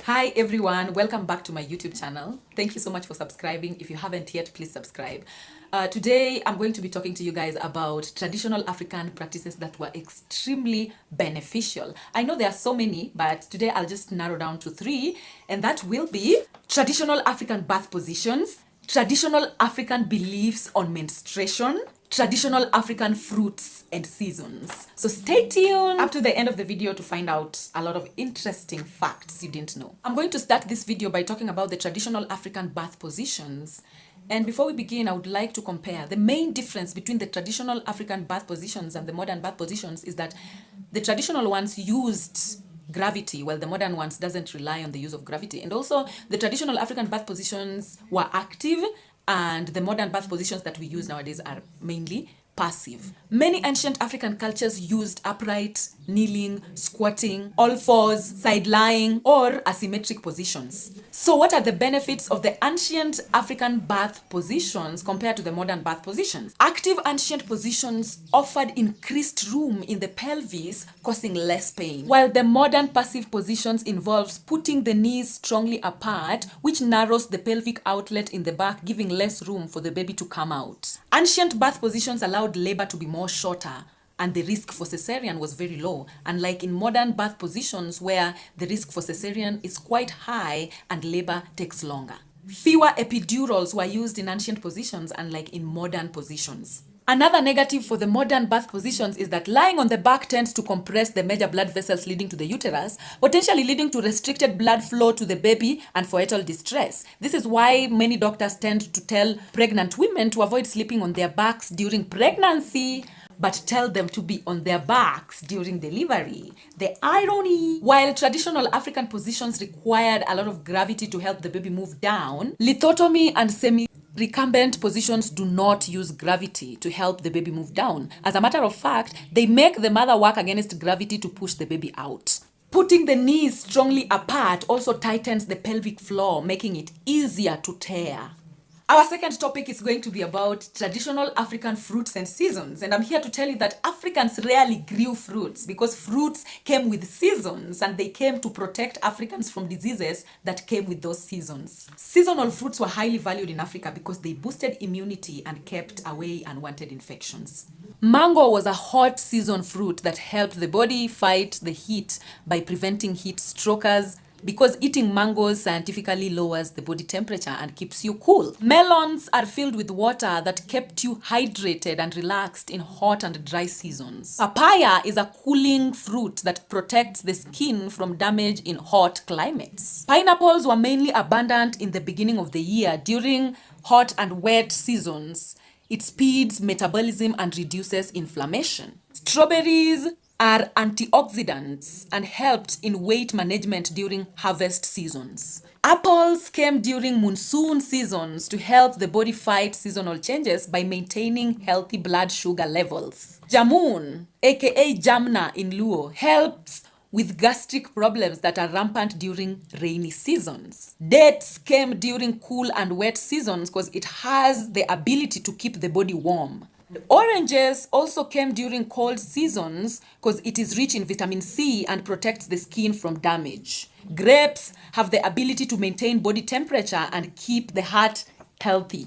Hi everyone, welcome back to my YouTube channel. Thank you so much for subscribing. If you haven't yet, please subscribe. Today I'm going to be talking to you guys about traditional African practices that were extremely beneficial. I know there are so many, but today I'll just narrow down to 3, and that will be traditional African bath positions, traditional African beliefs on menstruation, traditional African fruits and seasons. So stay tuned up to the end of the video to find out a lot of interesting facts you didn't know. I'm going to start this video by talking about the traditional African bath positions. And before we begin, I would like to compare. The main difference between the traditional African bath positions and the modern bath positions is that the traditional ones used gravity, while the modern ones doesn't rely on the use of gravity. And also the traditional African bath positions were active, and the modern bath positions that we use nowadays are mainly passive. Many ancient African cultures used upright, kneeling, squatting, all fours, side lying, or asymmetric positions. So what are the benefits of the ancient African bath positions compared to the modern bath positions? Active ancient positions offered increased room in the pelvis, causing less pain, while the modern passive positions involves putting the knees strongly apart, which narrows the pelvic outlet in the back, giving less room for the baby to come out. Ancient bath positions allowed labor to be more shorter, and the risk for cesarean was very low, unlike in modern birth positions where the risk for cesarean is quite high and labor takes longer. Fewer epidurals were used in ancient positions, unlike in modern positions. Another negative for the modern birth positions is that lying on the back tends to compress the major blood vessels leading to the uterus, potentially leading to restricted blood flow to the baby and fetal distress. This is why many doctors tend to tell pregnant women to avoid sleeping on their backs during pregnancy, but tell them to be on their backs during delivery. The irony! While traditional African positions required a lot of gravity to help the baby move down, lithotomy and semi-recumbent positions do not use gravity to help the baby move down. As a matter of fact, they make the mother work against gravity to push the baby out. Putting the knees strongly apart also tightens the pelvic floor, making it easier to tear. Our second topic is going to be about traditional African fruits and seasons. And I'm here to tell you that Africans rarely grew fruits because fruits came with seasons, and they came to protect Africans from diseases that came with those seasons. Seasonal fruits were highly valued in Africa because they boosted immunity and kept away unwanted infections. Mango was a hot season fruit that helped the body fight the heat by preventing heat strokers, because eating mangoes scientifically lowers the body temperature and keeps you cool. Melons are filled with water that kept you hydrated and relaxed in hot and dry seasons. Papaya is a cooling fruit that protects the skin from damage in hot climates. Pineapples were mainly abundant in the beginning of the year during hot and wet seasons. It speeds metabolism and reduces inflammation. Strawberries are antioxidants and helped in weight management during harvest seasons. Apples came during monsoon seasons to help the body fight seasonal changes by maintaining healthy blood sugar levels. Jamun, aka Jamna in Luo, helps with gastric problems that are rampant during rainy seasons. Dates came during cool and wet seasons because it has the ability to keep the body warm. Oranges also came during cold seasons because it is rich in vitamin C and protects the skin from damage. Grapes have the ability to maintain body temperature and keep the heart healthy.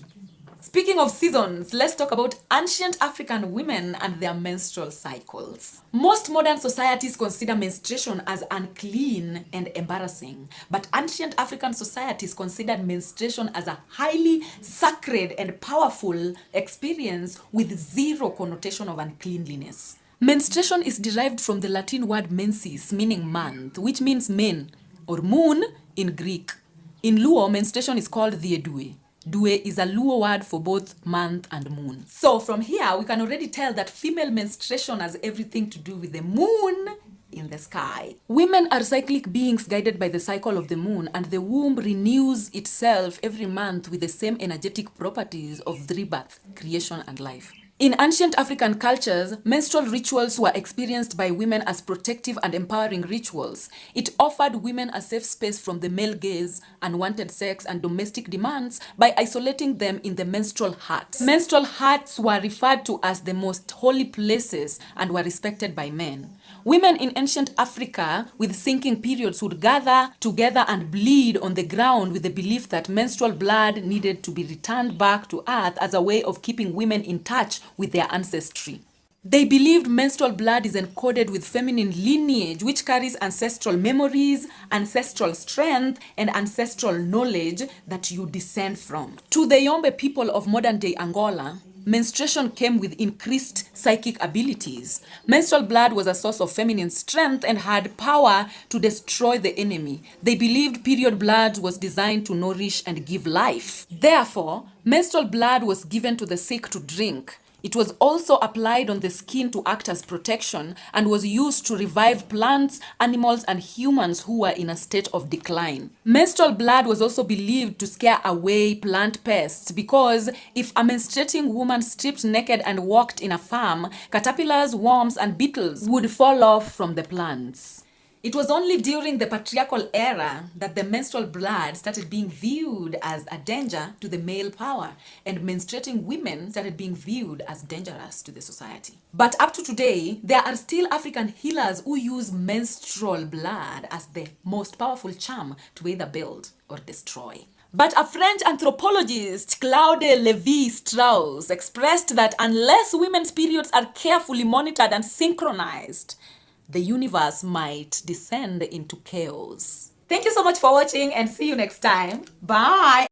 Speaking of seasons, let's talk about ancient African women and their menstrual cycles. Most modern societies consider menstruation as unclean and embarrassing, but ancient African societies considered menstruation as a highly sacred and powerful experience with zero connotation of uncleanliness. Menstruation is derived from the Latin word mensis, meaning month, which means men or moon in Greek. In Luo, menstruation is called the Due. Due is a Luo word for both month and moon. So from here, we can already tell that female menstruation has everything to do with the moon in the sky. Women are cyclic beings guided by the cycle of the moon, and the womb renews itself every month with the same energetic properties of rebirth, creation, and life. In ancient African cultures, menstrual rituals were experienced by women as protective and empowering rituals. It offered women a safe space from the male gaze, unwanted sex, and domestic demands by isolating them in the menstrual huts. Menstrual huts were referred to as the most holy places and were respected by men. Women in ancient Africa with sinking periods would gather together and bleed on the ground with the belief that menstrual blood needed to be returned back to earth as a way of keeping women in touch with their ancestry. They believed menstrual blood is encoded with feminine lineage, which carries ancestral memories, ancestral strength, and ancestral knowledge that you descend from. To the Yombe people of modern-day Angola, menstruation came with increased psychic abilities. Menstrual blood was a source of feminine strength and had power to destroy the enemy. They believed period blood was designed to nourish and give life. Therefore, menstrual blood was given to the sick to drink. It was also applied on the skin to act as protection and was used to revive plants, animals, and humans who were in a state of decline. Menstrual blood was also believed to scare away plant pests because if a menstruating woman stripped naked and walked in a farm, caterpillars, worms, and beetles would fall off from the plants. It was only during the patriarchal era that the menstrual blood started being viewed as a danger to the male power, and menstruating women started being viewed as dangerous to the society. But up to today, there are still African healers who use menstrual blood as the most powerful charm to either build or destroy. But a French anthropologist, Claude Lévi-Strauss, expressed that unless women's periods are carefully monitored and synchronized, the universe might descend into chaos. Thank you so much for watching and see you next time. Bye!